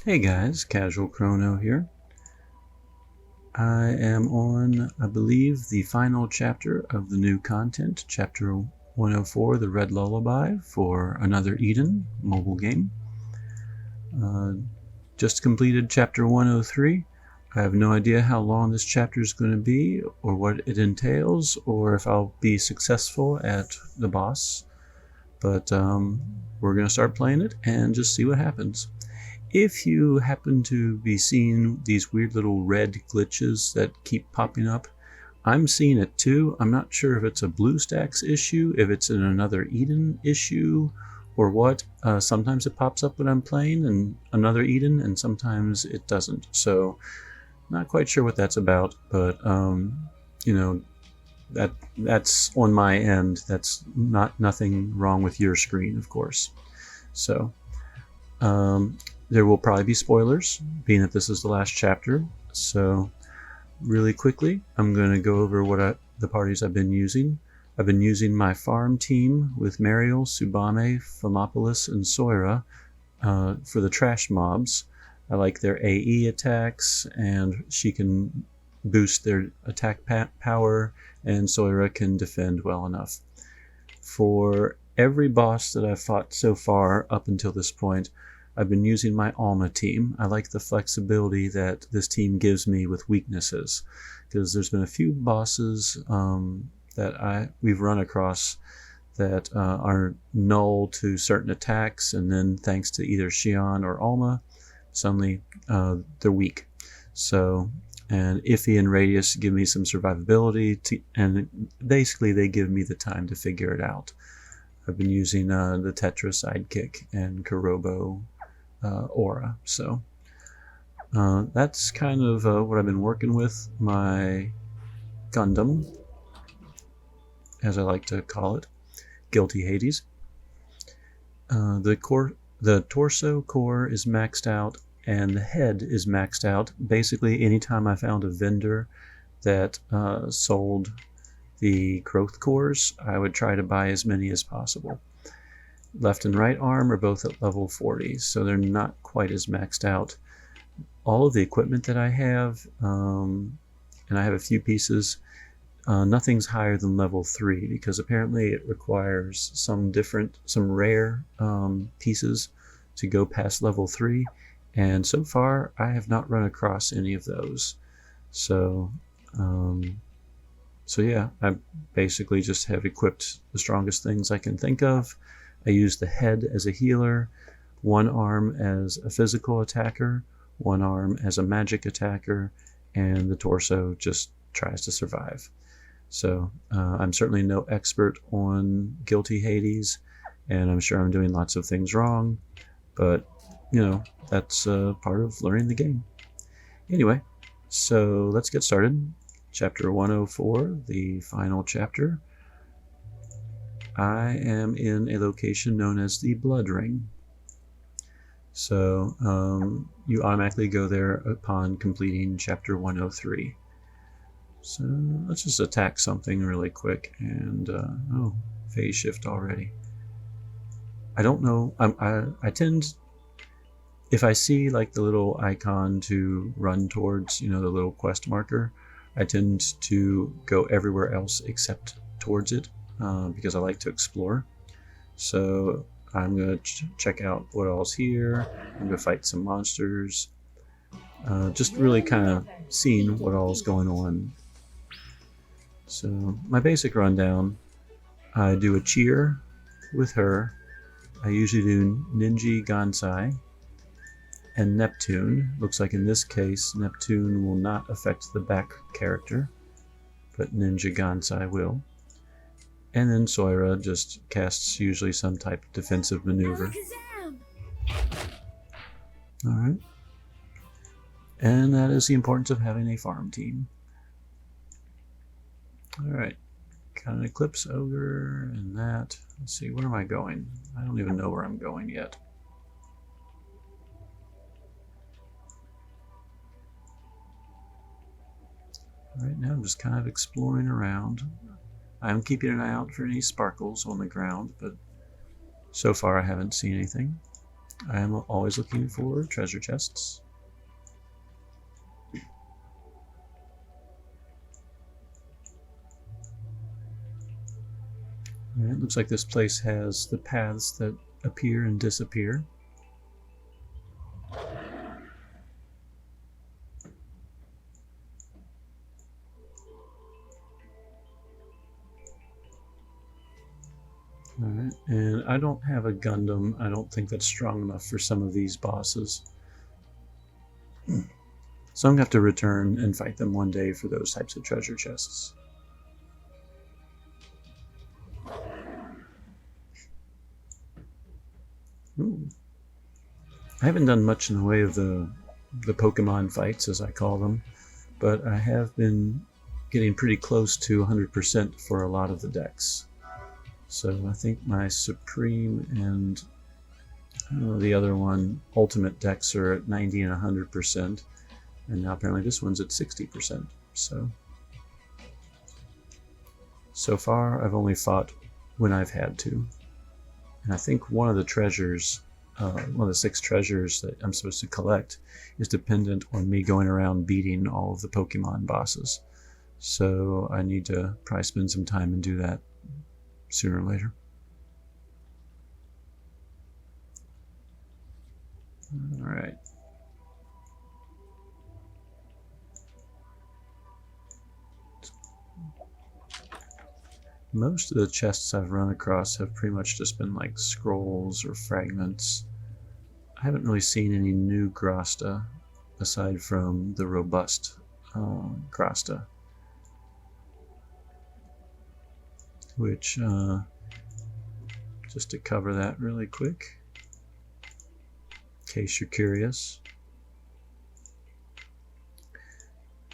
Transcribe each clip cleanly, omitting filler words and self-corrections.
Hey guys, Casual Chrono here. I am on, I believe, the final chapter of the new content, chapter 104, The Red Lullaby, for Another Eden mobile game. Just completed chapter 103. I have no idea how long this chapter is going to be, or what it entails, or if I'll be successful at the boss. But we're going to start playing it and just see what happens. If you happen to be seeing these weird little red glitches that keep popping up, I'm seeing it too. I'm not sure if it's a BlueStacks issue, if it's an Another Eden issue, or what. Sometimes it pops up when I'm playing and Another Eden, and sometimes it doesn't. So, not quite sure what that's about, but that's on my end. That's nothing wrong with your screen, of course. So. There will probably be spoilers, being that this is the last chapter. So, really quickly, I'm going to go over the parties I've been using. I've been using my farm team with Mariel, Subame, Phomopolis, and Soira for the trash mobs. I like their AE attacks, and she can boost their attack power, and Soira can defend well enough. For every boss that I've fought so far up until this point, I've been using my Alma team. I like the flexibility that this team gives me with weaknesses, because there's been a few bosses that we've run across that are null to certain attacks, and then thanks to either Xion or Alma, suddenly they're weak. So, and Iffy and Radius give me some survivability, and basically they give me the time to figure it out. I've been using the Tetra sidekick and Kurobo aura. So that's kind of what I've been working with. My Gundam, as I like to call it, Guilty Hades. The torso core is maxed out, and the head is maxed out. Basically, anytime I found a vendor that sold the growth cores, I would try to buy as many as possible. Left and right arm are both at level 40, so they're not quite as maxed out. All of the equipment that I have, and I have a few pieces, nothing's higher than level 3, because apparently it requires some rare pieces to go past level 3, and so far I have not run across any of those. So yeah, I basically just have equipped the strongest things I can think of. I use the head as a healer, one arm as a physical attacker, one arm as a magic attacker, and the torso just tries to survive. So I'm certainly no expert on Guilty Hades, and I'm sure I'm doing lots of things wrong, but that's part of learning the game. Anyway, so let's get started. Chapter 104, the final chapter. I am in a location known as the Blood Ring. So you automatically go there upon completing chapter 103. So let's just attack something really quick. And phase shift already. I don't know. I tend, if I see like the little icon to run towards, the little quest marker, I tend to go everywhere else except towards it. Because I like to explore. So I'm going to check out what all's here. I'm going to fight some monsters. Just really kind of seeing what all's going on. So my basic rundown, I do a cheer with her. I usually do Ninja Gansai and Neptune. Looks like in this case Neptune will not affect the back character, but Ninja Gansai will. And then Soira just casts usually some type of defensive maneuver. Alright. And that is the importance of having a farm team. Alright. Got an Eclipse Ogre and that. Let's see, where am I going? I don't even know where I'm going yet. Right now I'm just kind of exploring around. I'm keeping an eye out for any sparkles on the ground, but so far I haven't seen anything. I am always looking for treasure chests. And it looks like this place has the paths that appear and disappear. Alright, and I don't have a Gundam. I don't think that's strong enough for some of these bosses. So I'm going to have to return and fight them one day for those types of treasure chests. Ooh. I haven't done much in the way of the Pokemon fights, as I call them, but I have been getting pretty close to 100% for a lot of the decks. So I think my Supreme and the other one, Ultimate decks are at 90 and 100%, and now apparently this one's at 60%. So far I've only fought when I've had to. And I think one of the treasures, one of the 6 treasures that I'm supposed to collect is dependent on me going around beating all of the Pokemon bosses. So I need to probably spend some time and do that sooner or later. Alright. Most of the chests I've run across have pretty much just been like scrolls or fragments. I haven't really seen any new Grasta aside from the robust Grasta, which, just to cover that really quick, in case you're curious.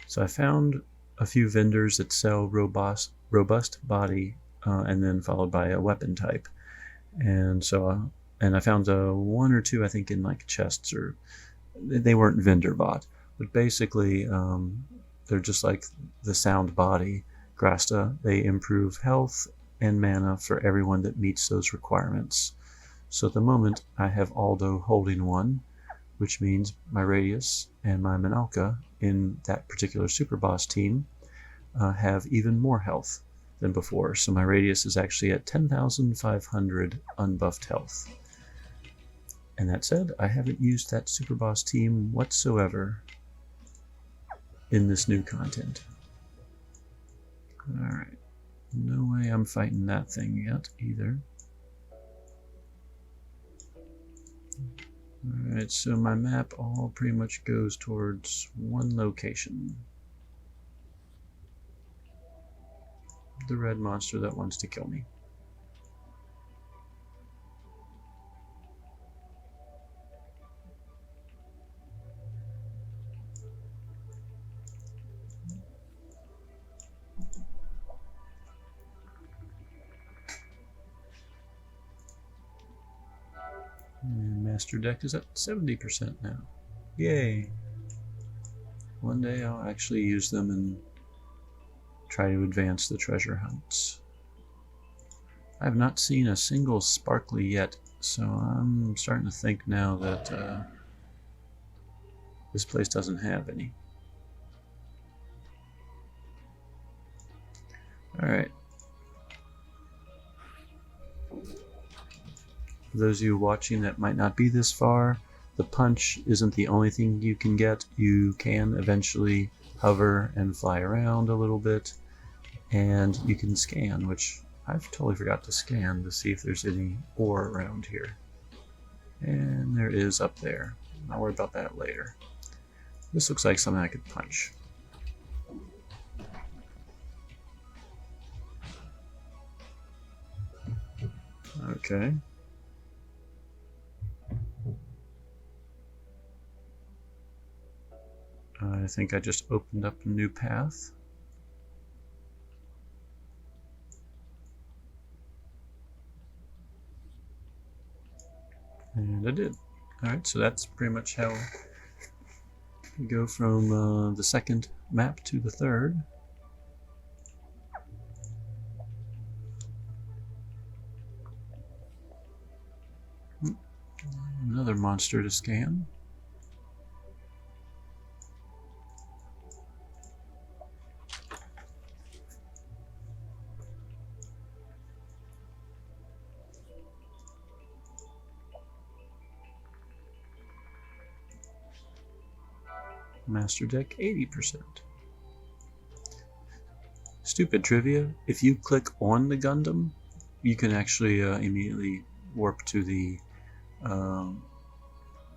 So I found a few vendors that sell robust body and then followed by a weapon type, and so and I found 1 or 2 I think in like chests, or they weren't vendor bought, but basically they're just like the sound body Grasta. They improve health and mana for everyone that meets those requirements. So at the moment I have Aldo holding one, which means my Radius and my Minalka in that particular super boss team have even more health than before. So my Radius is actually at 10,500 unbuffed health. And that said, I haven't used that super boss team whatsoever in this new content. Alright, no way I'm fighting that thing yet either. Alright, so my map all pretty much goes towards one location. The red monster that wants to kill me. And Master Deck is at 70% now. Yay! One day I'll actually use them and try to advance the treasure hunts. I have not seen a single sparkly yet, so I'm starting to think now that this place doesn't have any. Alright. For those of you watching that might not be this far, the punch isn't the only thing you can get. You can eventually hover and fly around a little bit, and you can scan, which I've totally forgot to scan to see if there's any ore around here. And there is up there. I'll worry about that later. This looks like something I could punch. Okay. I think I just opened up a new path. And I did. Alright, so that's pretty much how we go from the second map to the third. Another another monster to scan. Master deck 80%. Stupid trivia, if you click on the Gundam, you can actually immediately warp to the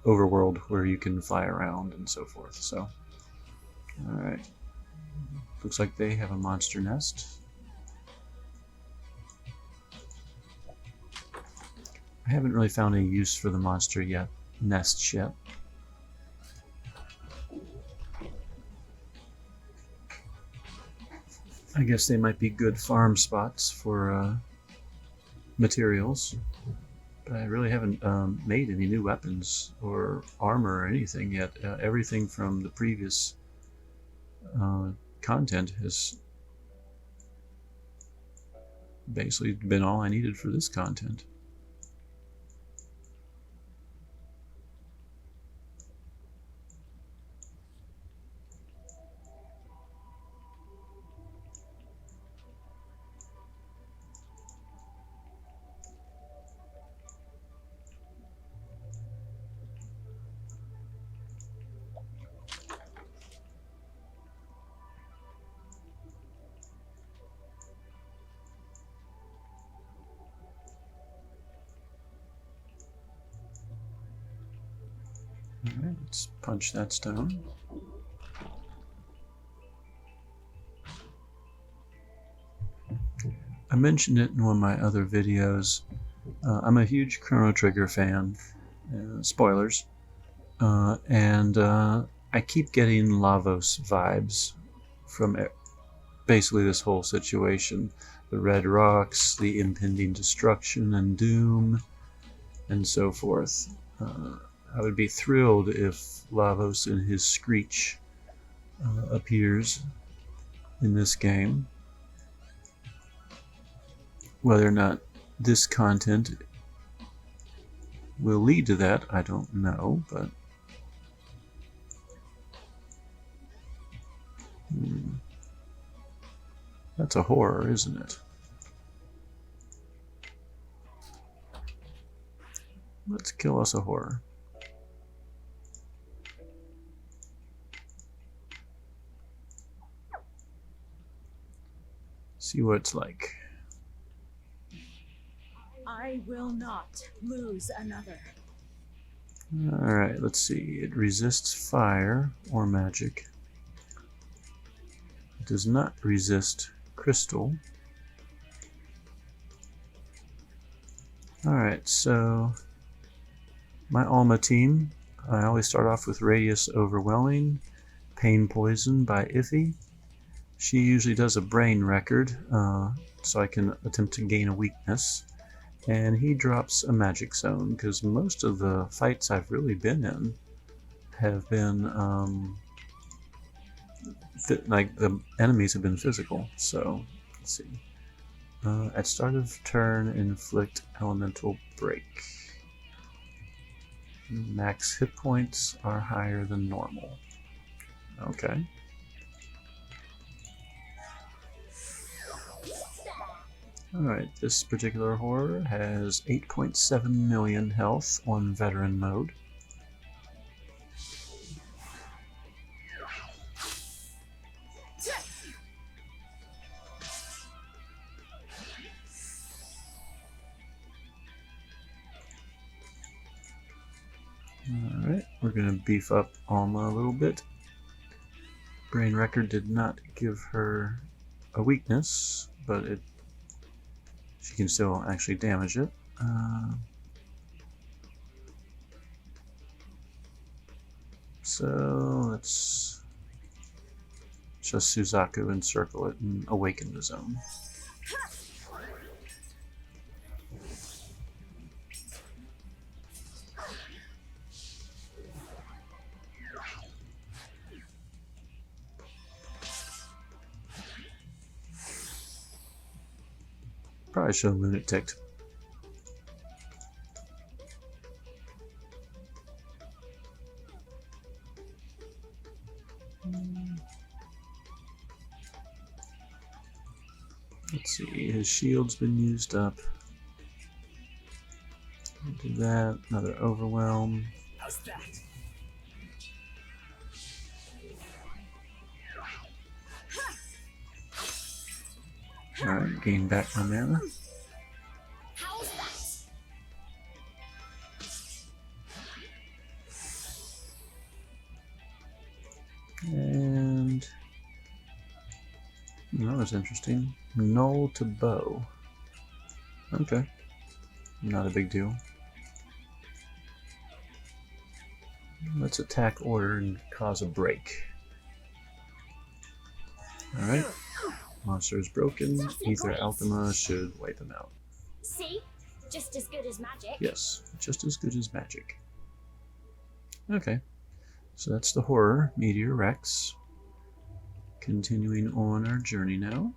overworld where you can fly around and so forth. So, alright. Looks like they have a monster nest. I haven't really found any use for the monster nests yet. I guess they might be good farm spots for materials, but I really haven't made any new weapons or armor or anything yet. Everything from the previous content has basically been all I needed for this content. Alright, let's punch that stone. I mentioned it in one of my other videos. I'm a huge Chrono Trigger fan. Spoilers. And I keep getting Lavos vibes from basically this whole situation. The red rocks, the impending destruction and doom, and so forth. I would be thrilled if Lavos in his Screech appears in this game. Whether or not this content will lead to that, I don't know, but that's a horror, isn't it? Let's kill us a horror. See what it's like. I will not lose another. Alright, let's see. It resists fire or magic. It does not resist crystal. Alright, so my Alma team, I always start off with Radius Overwhelming, Pain Poison by Iffy. She usually does a brain record, so I can attempt to gain a weakness. And he drops a magic zone, because most of the fights I've really been in have been, like, the enemies have been physical. So, let's see. At start of turn, inflict elemental break. Max hit points are higher than normal. Okay. Alright, this particular horror has 8.7 million health on veteran mode. Alright, we're going to beef up Alma a little bit. Brain Record did not give her a weakness, but she can still actually damage it. So let's just Suzaku encircle it and awaken the zone. Probably should have lunatic. Let's see, his shield's been used up. Do that, another overwhelm. How's that? Alright, gain back my mana. How's that? And that was interesting. Null to bow. Okay. Not a big deal. Let's attack order and cause a break. Alright. Monster is broken. Ether Alma should wipe him out. See? Just as good as magic. Yes, just as good as magic. Okay. So that's the horror, Meteor Rex. Continuing on our journey now.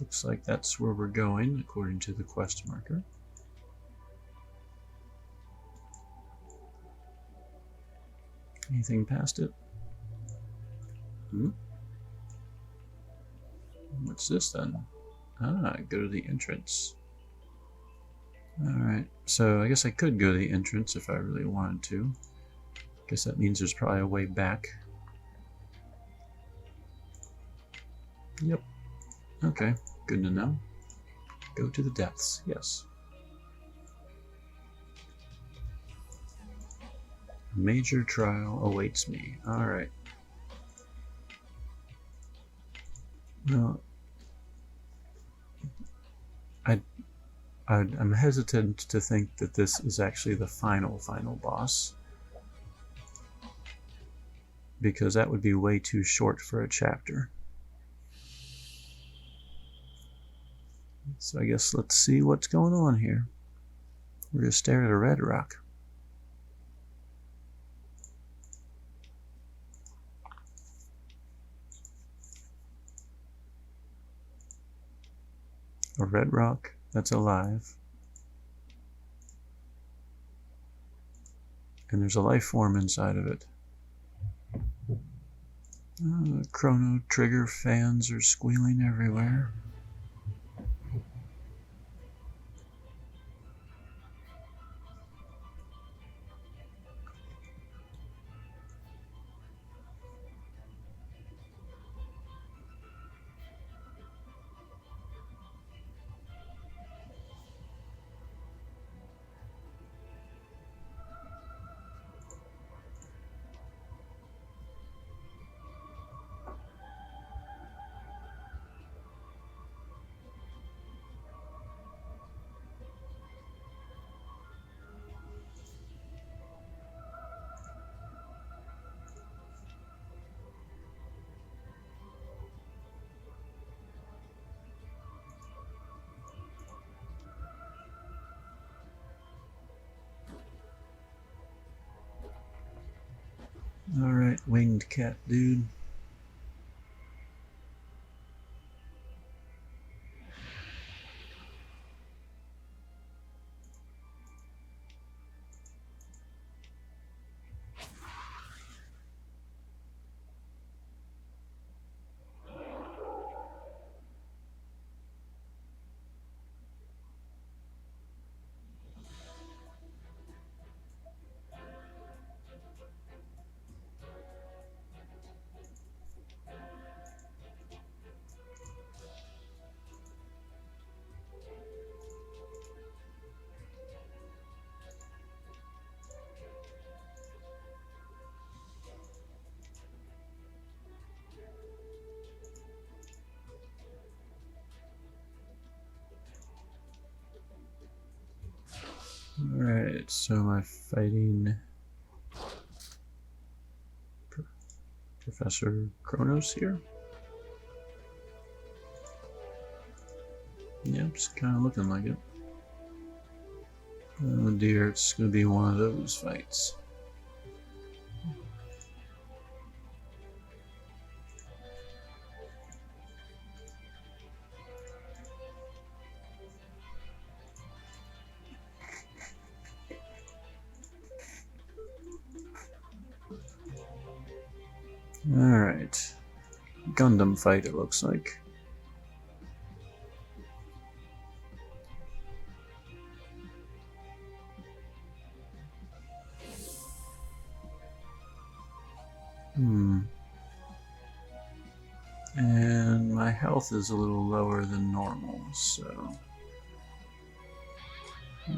Looks like that's where we're going, according to the quest marker. Anything past it? What's this then? Ah, go to the entrance. Alright, so I guess I could go to the entrance if I really wanted to. Guess that means there's probably a way back. Yep. Okay, good to know. Go to the depths, yes. A major trial awaits me. Alright. Well, I'm hesitant to think that this is actually the final boss, because that would be way too short for a chapter. So I guess let's see what's going on here. We're going to stare at a red rock. A red rock that's alive. And there's a life form inside of it. Chrono trigger fans are squealing everywhere. Alright, winged cat dude. Alright, so am I fighting Professor Kronos here? Yep, it's kind of looking like it. Oh dear, it's going to be one of those fights. Gundam fight, it looks like. And my health is a little lower than normal, so...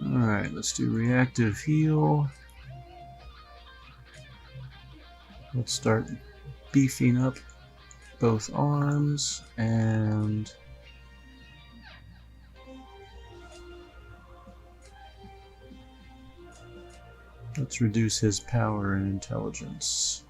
Alright, let's do reactive heal. Let's start beefing up both arms, and... let's reduce his power and intelligence.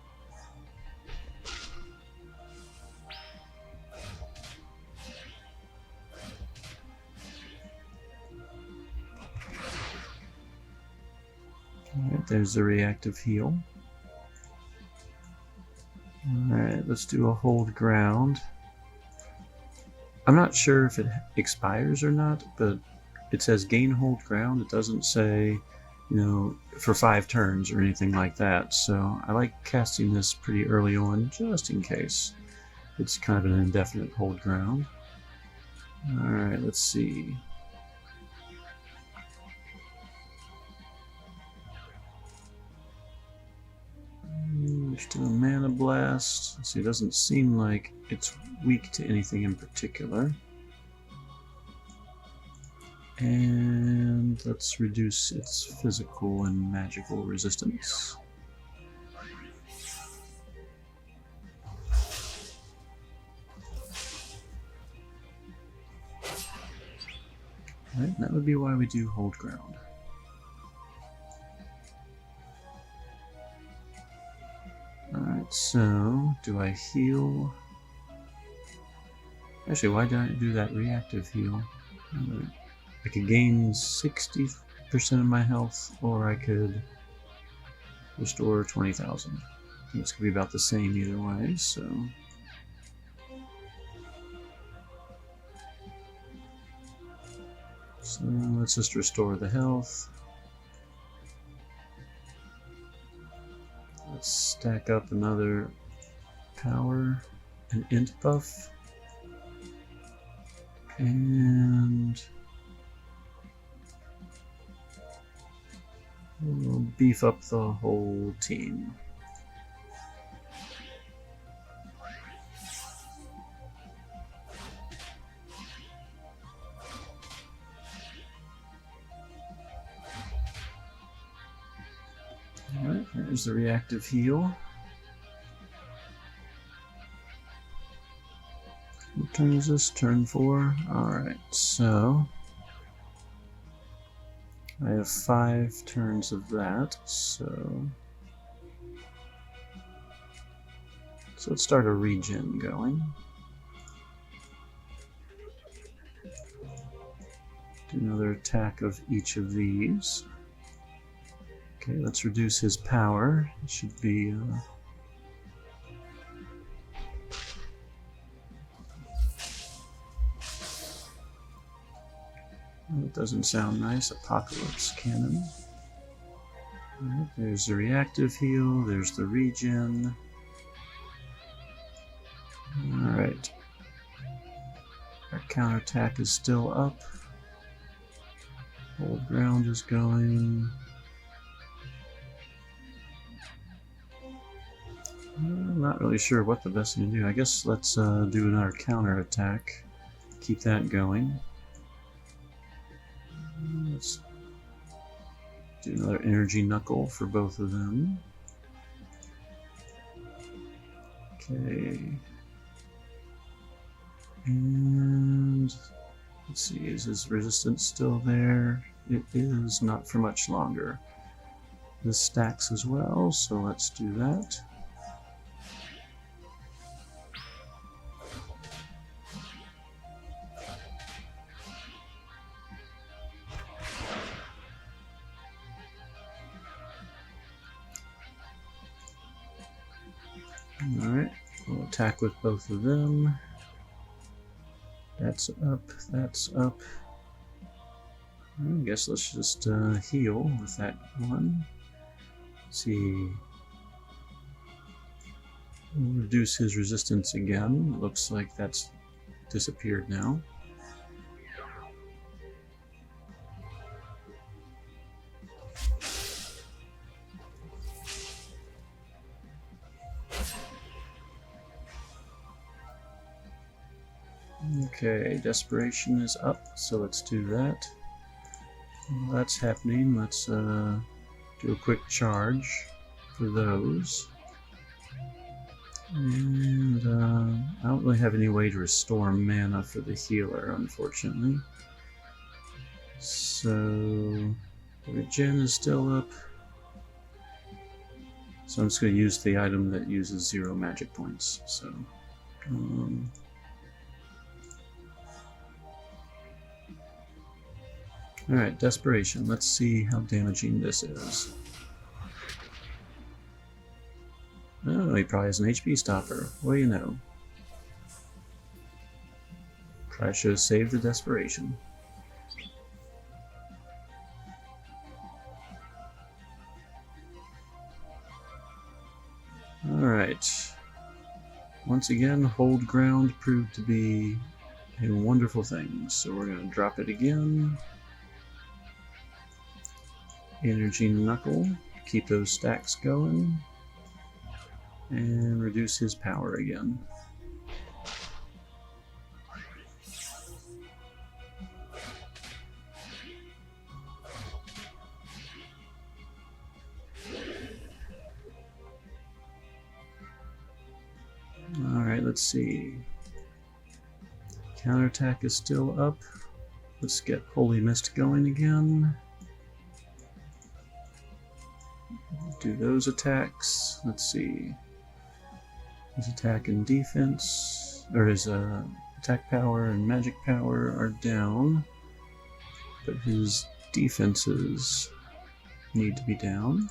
Alright, there's the reactive heal. Alright, let's do a hold ground. I'm not sure if it expires or not, but it says gain hold ground. It doesn't say, you know, for 5 turns or anything like that. So I like casting this pretty early on, just in case. It's kind of an indefinite hold ground. Alright, let's see. Let's do a mana blast. See, it doesn't seem like it's weak to anything in particular. And let's reduce its physical and magical resistance. Alright, that would be why we do hold ground. Alright, so do I heal? Actually, why did I do that reactive heal? I could gain 60% of my health, or I could restore 20,000. I think it's going to be about the same either way, so... So let's just restore the health. Let's stack up another power, an int buff, and we'll beef up the whole team. Alright, there's the reactive heal. What turn is this? Turn 4? Alright, so I have 5 turns of that, so let's start a regen going. Do another attack of each of these. Okay, let's reduce his power. It should be that doesn't sound nice. Apocalypse Cannon. Alright, there's the reactive heal, there's the regen. Alright. Our counterattack is still up. Hold ground is going. I'm not really sure what the best thing to do. I guess let's do another counterattack. Keep that going. Let's do another energy knuckle for both of them. Okay. And let's see, is his resistance still there? It is, not for much longer. This stacks as well, so let's do that. Alright, we'll attack with both of them. That's up, that's up. I guess let's just heal with that one. Let's see. We'll reduce his resistance again. It looks like that's disappeared now. Okay, desperation is up, so let's do that. While that's happening, let's do a quick charge for those. And I don't really have any way to restore mana for the healer, unfortunately. So, the regen is still up. So I'm just going to use the item that uses 0 magic points. So, alright, desperation. Let's see how damaging this is. Oh, he probably has an HP stopper. What do you know? Probably should have saved the desperation. Alright. Once again, hold ground proved to be a wonderful thing. So we're going to drop it again. Energy Knuckle. Keep those stacks going. And reduce his power again. Alright, let's see. Counterattack is still up. Let's get Holy Mist going again. Do those attacks. Let's see. His attack and defense, or his attack power and magic power are down, but his defenses need to be down.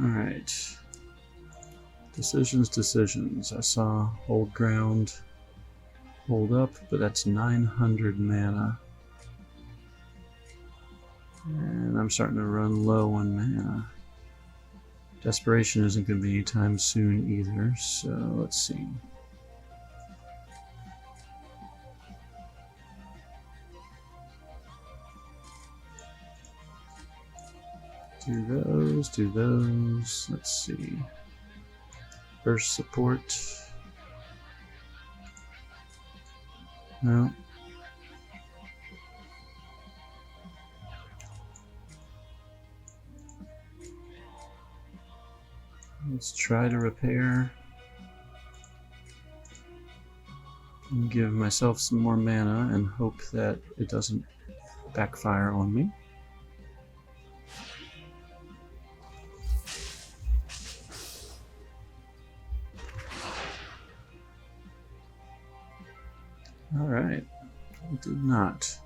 Alright. Decisions. I saw hold ground, hold up, but that's 900 mana. And I'm starting to run low on mana. Desperation isn't going to be anytime soon either, so let's see. Do those. Let's see. Burst support. No. Let's try to repair. And give myself some more mana and hope that it doesn't backfire on me. Alright, it did not.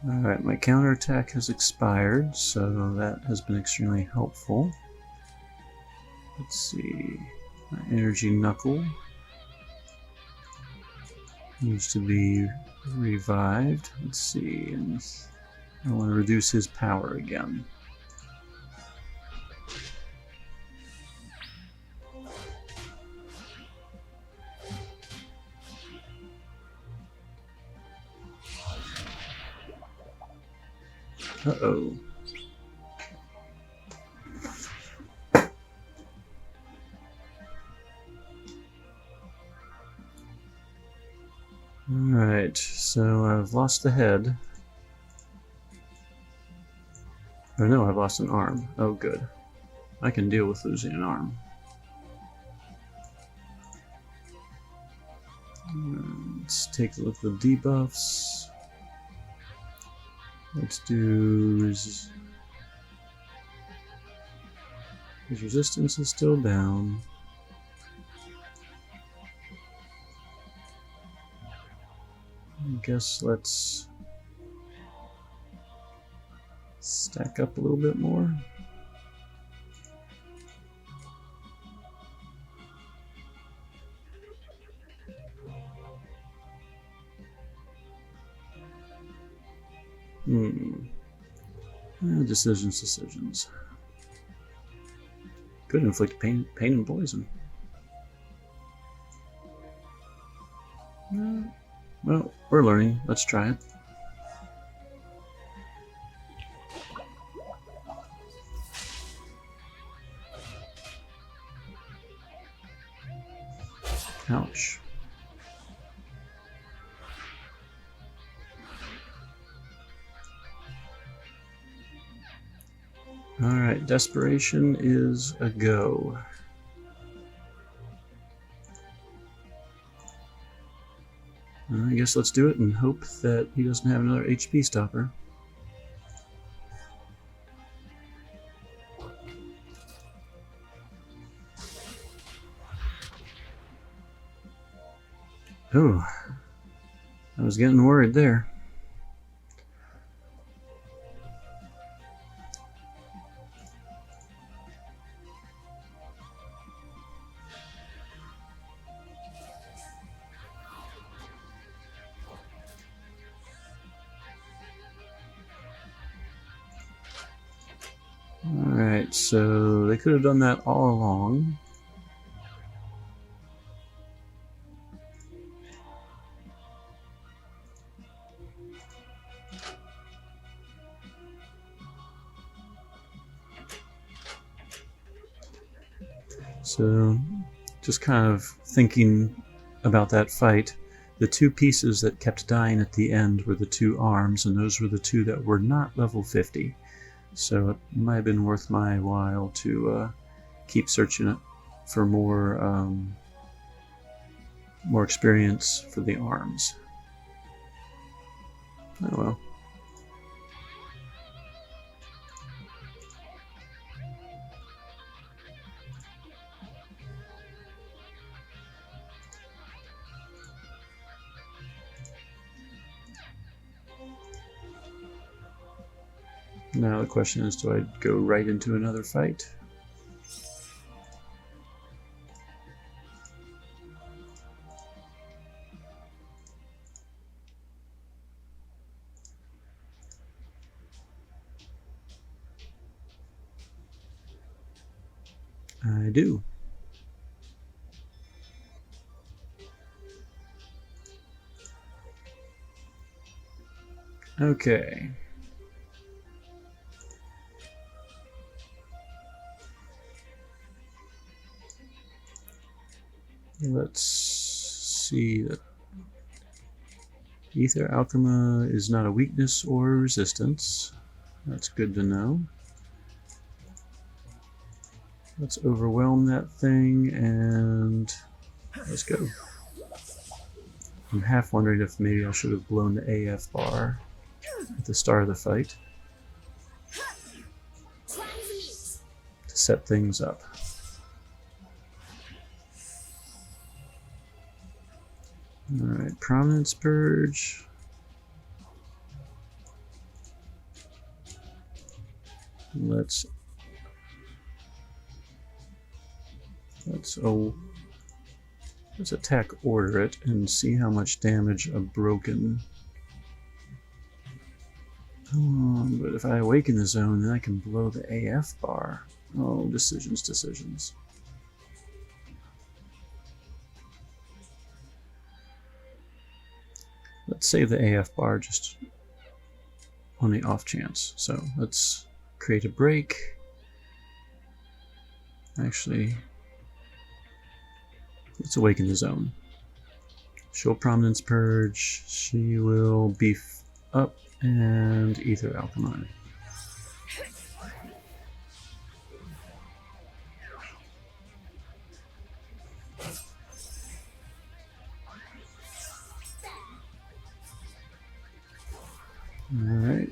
Alright, my counterattack has expired, so that has been extremely helpful. Let's see, my energy knuckle needs to be revived. Let's see, and I want to reduce his power again. Uh-oh. Alright, so I've lost the head. Or no, I've lost an arm. Oh, good. I can deal with losing an arm. Let's take a look at the debuffs. Let's do his resistance is still down. I guess let's stack up a little bit more. Decisions. Could inflict pain and poison. Well, we're learning. Let's try it. Ouch. Alright, desperation is a go. I guess let's do it and hope that he doesn't have another HP stopper. Oh, I was getting worried there. Alright, so they could have done that all along. So, just kind of thinking about that fight, the two pieces that kept dying at the end were the two arms, and those were the two that were not level 50. So it might have been worth my while to keep searching it for more experience for the arms. Oh well. Now the question is, do I go right into another fight? I do. Okay. Let's see that Ether Alchema is not a weakness or resistance. That's good to know. Let's overwhelm that thing and let's go. I'm half wondering if maybe I should have blown the AF bar at the start of the fight to set things up. Alright, Prominence Purge. Let's attack order it and see how much damage a broken. But if I awaken the zone, then I can blow the AF bar. Oh, decisions. Let's save the AF bar just on the off chance. So let's create a break. Actually, let's awaken the zone. She'll Prominence Purge. She will beef up and Ether Alchemy. Alright,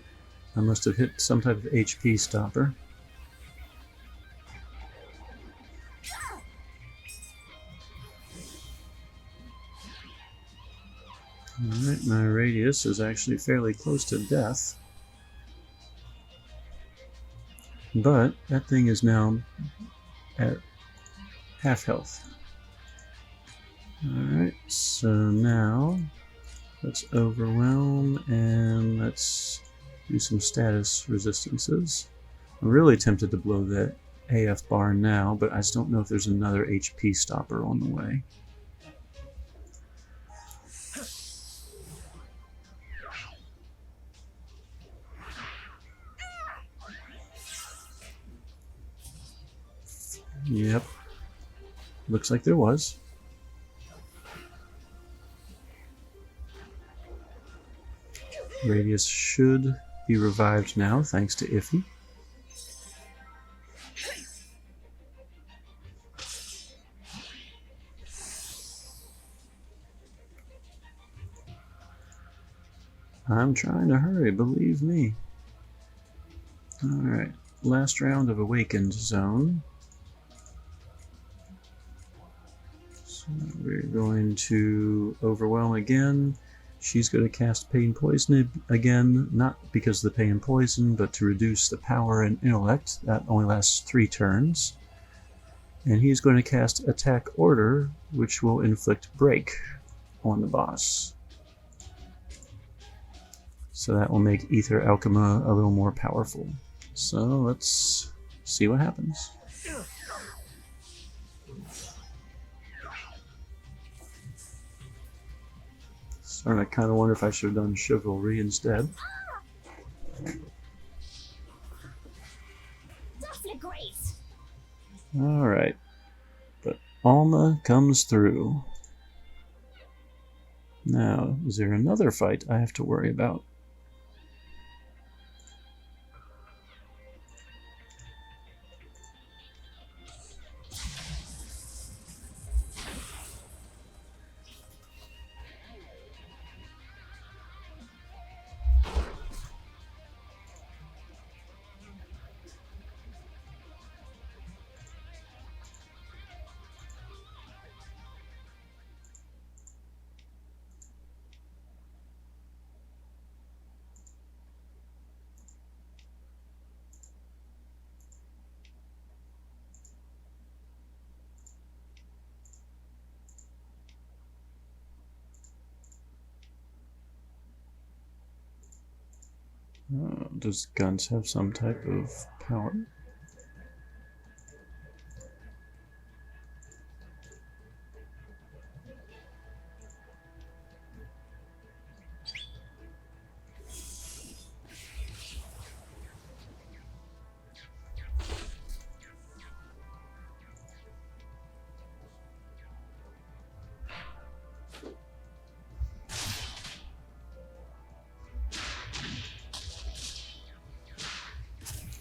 I must have hit some type of HP stopper. Alright, my radius is actually fairly close to death. But that thing is now at half health. Alright, so now let's overwhelm and let's do some status resistances. I'm really tempted to blow that AF bar now, but I just don't know if there's another HP stopper on the way. Yep. Looks like there was. Radius should be revived now, thanks to Iffy. I'm trying to hurry, believe me. Alright, last round of Awakened Zone. So we're going to Overwhelm again. She's going to cast Pain Poison again, not because of the Pain Poison, but to reduce the power and intellect. That only lasts 3 turns. And he's going to cast Attack Order, which will inflict Break on the boss. So that will make Ether Alchema a little more powerful. So let's see what happens. Starting to kind of wonder if I should have done Chivalry instead. Alright. But Alma comes through. Now, is there another fight I have to worry about? Does guns have some type of power?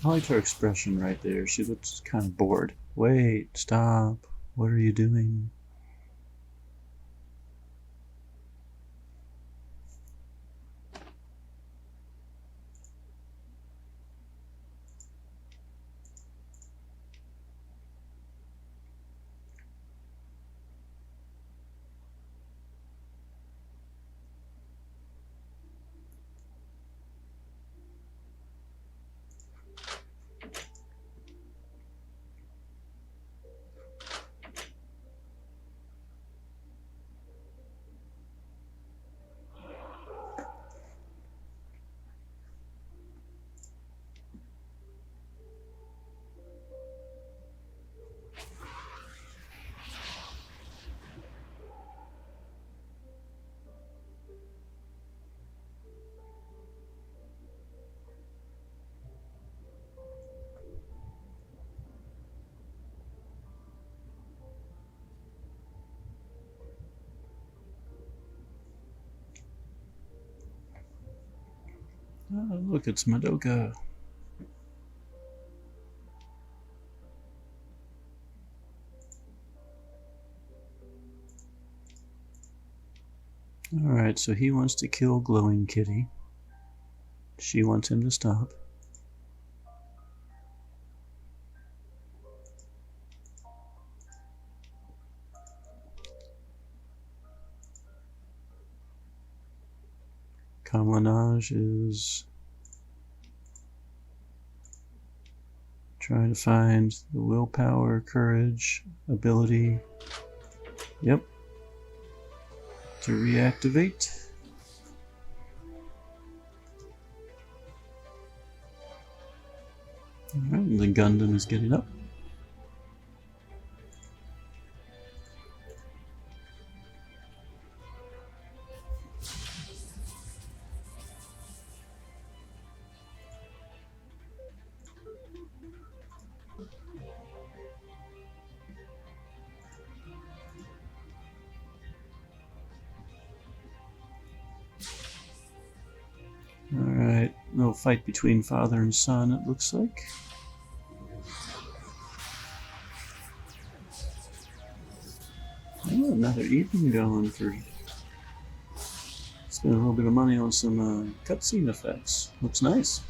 I liked her expression right there. She looks kind of bored. Wait, stop. What are you doing? Oh, look, it's Madoka. Alright, so he wants to kill Glowing Kitty. She wants him to stop. Kamlanaj is trying to find the willpower, courage, ability. Yep. To reactivate. The Gundam is getting up. Alright, little fight between father and son, it looks like. Oh, another Eden going for... Spend a little bit of money on some cutscene effects. Looks nice.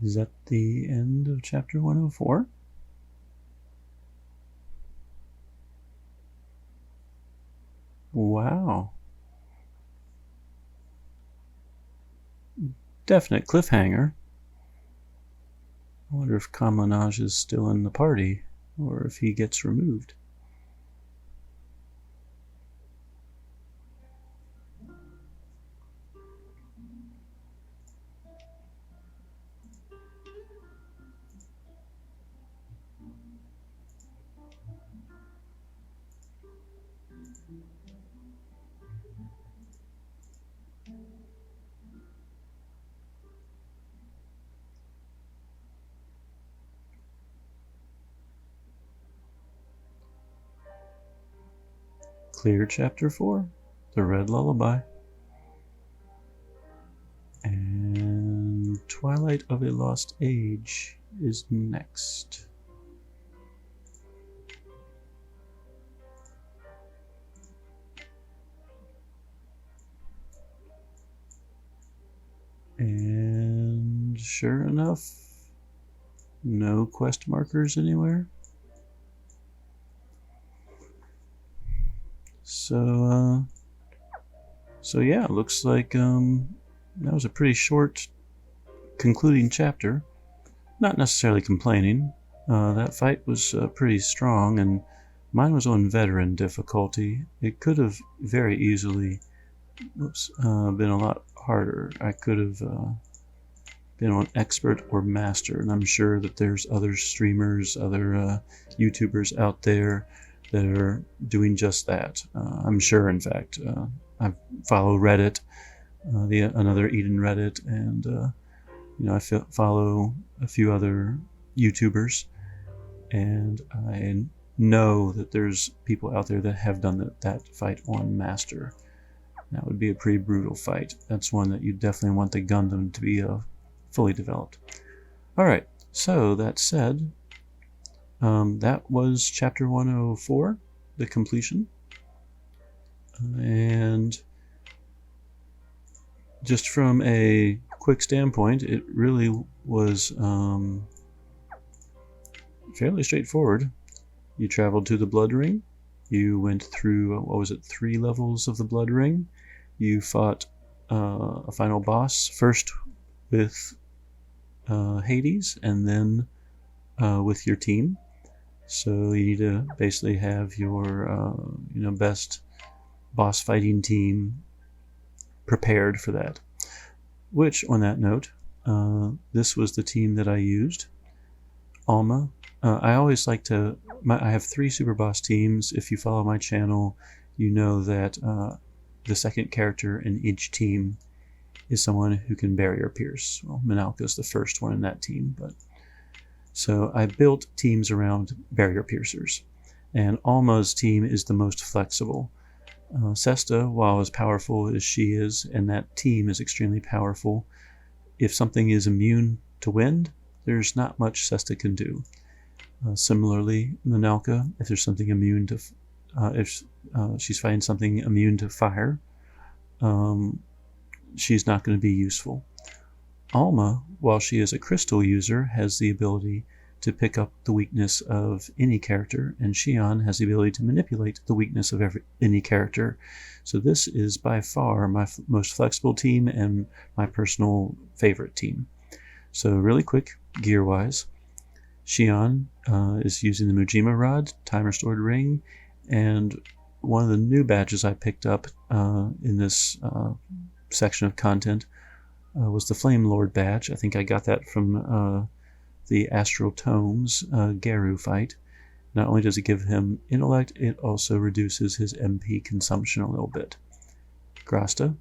Is that the end of chapter 104? Wow. Definite cliffhanger. I wonder if Kamanaj is still in the party, or if he gets removed. Clear chapter 4, The Red Lullaby. And Twilight of a Lost Age is next. And sure enough, no quest markers anywhere. So yeah, looks like that was a pretty short concluding chapter. Not necessarily complaining. That fight was pretty strong, and mine was on veteran difficulty. It could have very easily been a lot harder. I could have been on expert or master, and I'm sure that there's other streamers, other YouTubers out there that are doing just that. I'm sure, in fact. I follow Reddit, another Eden Reddit, and I follow a few other YouTubers, and I know that there's people out there that have done that fight on Master. That would be a pretty brutal fight. That's one that you definitely want the Gundam to be fully developed. Alright, so that said, that was chapter 104, the completion. And just from a quick standpoint, it really was fairly straightforward. You traveled to the Blood Ring. You went through, 3 levels of the Blood Ring. You fought a final boss, first with Hades, and then with your team. So you need to basically have your best boss fighting team prepared for that. Which, on that note, this was the team that I used. Alma. I always like to... I have 3 super boss teams. If you follow my channel, you know that the second character in each team is someone who can barrier pierce. Well, Minalka's the first one in that team, but... So I built teams around barrier piercers, and Alma's team is the most flexible. Sesta, while as powerful as she is, and that team is extremely powerful, if something is immune to wind, there's not much Sesta can do. Similarly, Minalka, if there's something immune to if she's fighting something immune to fire, she's not going to be useful. Alma, while she is a crystal user, has the ability to pick up the weakness of any character, and Xion has the ability to manipulate the weakness of any character. So this is by far my most flexible team and my personal favorite team. So really quick, gear-wise, Xion is using the Mujima Rod, Time Restored Ring, and one of the new badges I picked up in this section of content was the Flame Lord badge. I think I got that from the Astral Tomes Geru fight. Not only does it give him intellect, it also reduces his MP consumption a little bit. Grasta,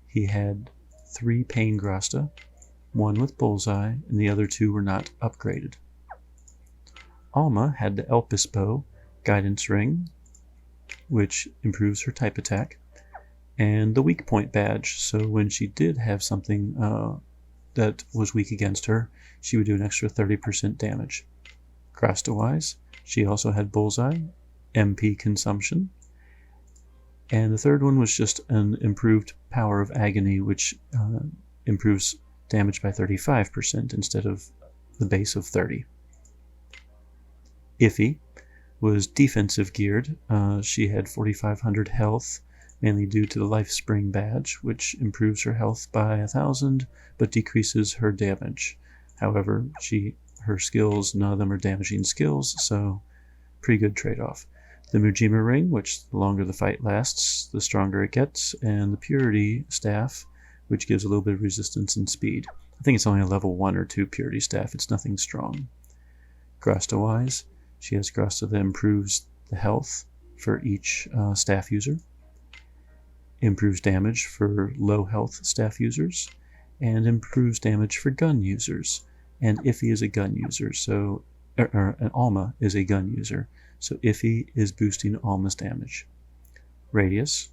he had 3 Pain Grasta, 1 with Bullseye, and the other 2 were not upgraded. Alma had the Elpis Bow Guidance Ring, which improves her type attack, and the Weak Point badge, so when she did have something that was weak against her, she would do an extra 30% damage. Grasta-wise, she also had Bullseye, MP consumption, and the third one was just an improved Power of Agony, which improves damage by 35% instead of the base of 30. Iffy was defensive geared. She had 4,500 health, mainly due to the Life Spring badge, which improves her health by 1,000 but decreases her damage. However, her skills, none of them are damaging skills, so pretty good trade-off. The Mujima Ring, which the longer the fight lasts, the stronger it gets, and the Purity Staff, which gives a little bit of resistance and speed. I think it's only a level 1 or 2 Purity Staff, it's nothing strong. Grasta-wise, she has Grasta that improves the health for each staff user, improves damage for low health staff users, and improves damage for gun users. And Iffy is a gun user, so and Alma is a gun user, so Iffy is boosting Alma's damage. Radius,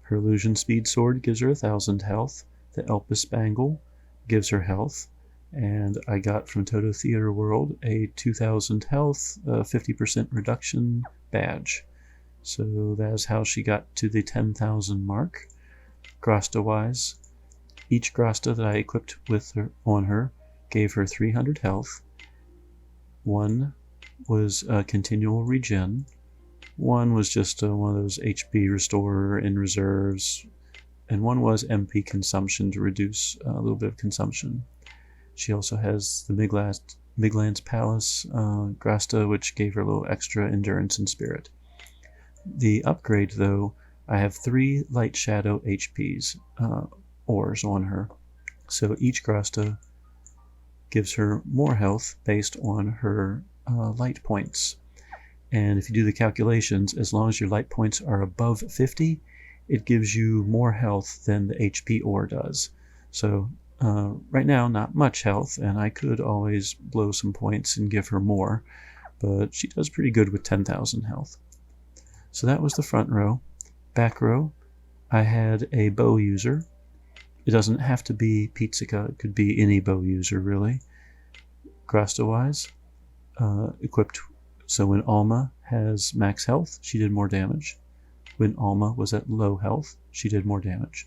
her Illusion Speed Sword gives her 1,000 health. The Elpis Spangle gives her health, and I got from Toto Theater World a 2,000 health, 50% reduction badge. So that is how she got to the 10,000 mark. Grasta-wise, each Grasta that I equipped on her gave her 300 health. 1 was a continual regen. 1 was just one of those HP restorer in reserves. And 1 was MP consumption to reduce a little bit of consumption. She also has the Migland's Palace Grasta, which gave her a little extra endurance and spirit. The upgrade, though, I have 3 Light Shadow HPs, ores on her. So each Grasta gives her more health based on her light points. And if you do the calculations, as long as your light points are above 50, it gives you more health than the HP ore does. So right now, not much health, and I could always blow some points and give her more, but she does pretty good with 10,000 health. So that was the front row. Back row, I had a bow user. It doesn't have to be Pizzica, it could be any bow user, really. Grasta-wise, equipped, so when Alma has max health, she did more damage. When Alma was at low health, she did more damage.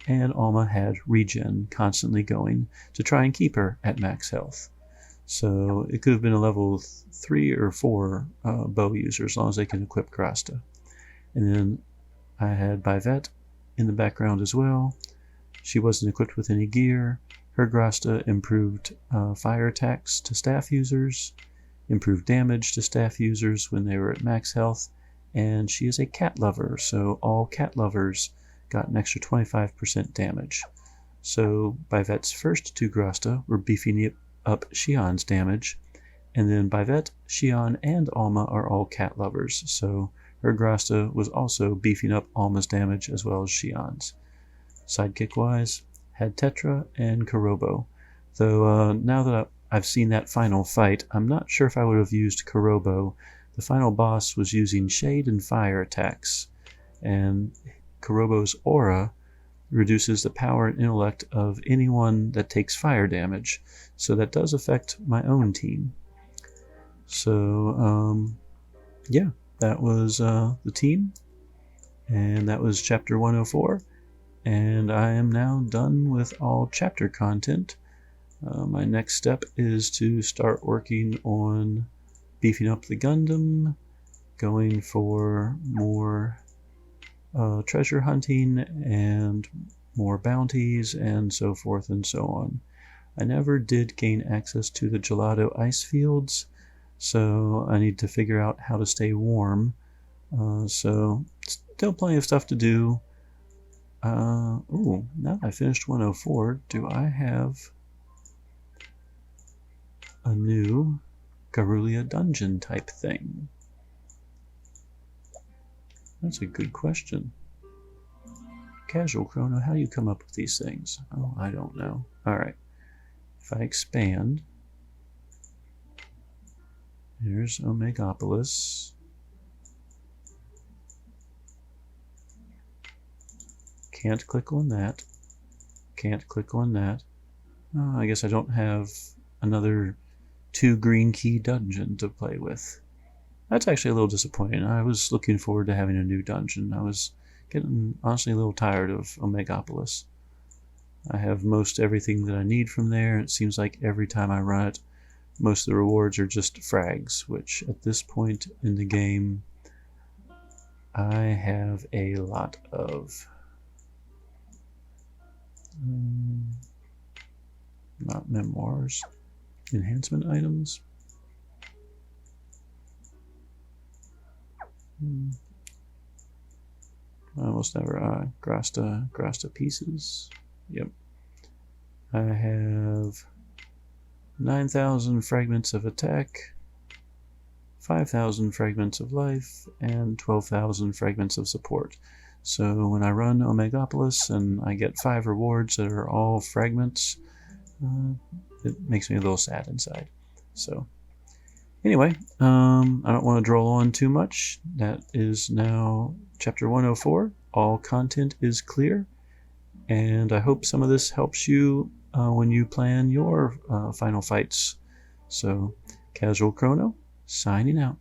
And Alma had regen constantly going to try and keep her at max health. So it could have been a level 3 or 4 bow user as long as they can equip Grasta. And then I had Bivette in the background as well. She wasn't equipped with any gear. Her Grasta improved fire attacks to staff users, improved damage to staff users when they were at max health, and she is a cat lover, so all cat lovers got an extra 25% damage. So Bivette's first 2 Grasta were beefing up Xion's damage, and then Bivette, Xion, and Alma are all cat lovers, so her Grasta was also beefing up Alma's damage as well as Xion's. Sidekick-wise, had Tetra and Kurobo, though now that I've seen that final fight, I'm not sure if I would have used Kurobo. The final boss was using shade and fire attacks, and Kurobo's aura reduces the power and intellect of anyone that takes fire damage, so that does affect my own team. So, yeah, that was the team, and that was chapter 104. And I am now done with all chapter content. My next step is to start working on beefing up the Gundam, going for more treasure hunting and more bounties, and so forth and so on. I never did gain access to the gelato ice fields, so I need to figure out how to stay warm. So still plenty of stuff to do. Ooh, now that I finished 104, do I have a new Garulia dungeon type thing? That's a good question. Casual Crono, how do you come up with these things? Oh, I don't know. Alright. If I expand, here's Omegopolis. Can't click on that. Can't click on that. Oh, I guess I don't have another 2 green key dungeon to play with. That's actually a little disappointing. I was looking forward to having a new dungeon. I was getting honestly a little tired of Omegopolis. I have most everything that I need from there. It seems like every time I run it, most of the rewards are just frags, which at this point in the game, I have a lot of. Not memoirs. Enhancement items. Almost never. Grasta pieces. Yep. I have 9,000 fragments of attack, 5,000 fragments of life, and 12,000 fragments of support. So when I run Omegopolis and I get 5 rewards that are all fragments, it makes me a little sad inside. So anyway, I don't want to draw on too much. That is now chapter 104. All content is clear, and I hope some of this helps you when you plan your final fights. So, Casual Crono, signing out.